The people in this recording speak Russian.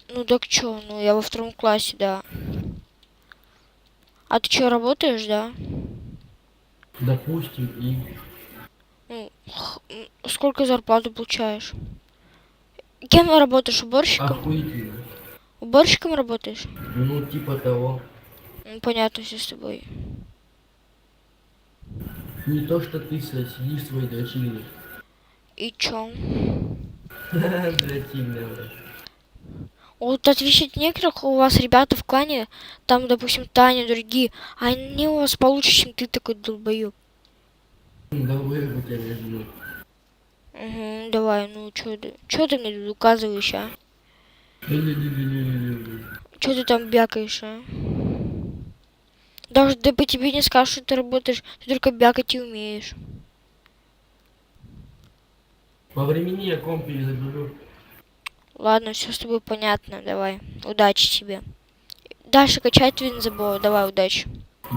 Ну так чё, ну я во втором классе, да. А ты чё, работаешь, да? Допустим, и Ну, сколько зарплату получаешь? Кем работаешь? Уборщиком? охуительно. Уборщиком работаешь? Ну, типа того. Понятно все с тобой. Не то, что ты сидишь в своей дрочильне. И чё? Дрочильня, блядь. Вот отвечать некоторых у вас ребята в клане, там, допустим, Таня, другие, они у вас получше, чем ты такой долбоёб. Долбоёб у тебя между ног. Угу, давай, ну чё ты мне тут указываешь, а? Чё ты там бякаешь, а? Даже да по тебе не скажешь, что ты работаешь, ты только бякать и умеешь. По времени я комп перезагружу. Ладно, все с тобой понятно, давай. Удачи тебе. Дальше качать Винзабо, давай, удачи.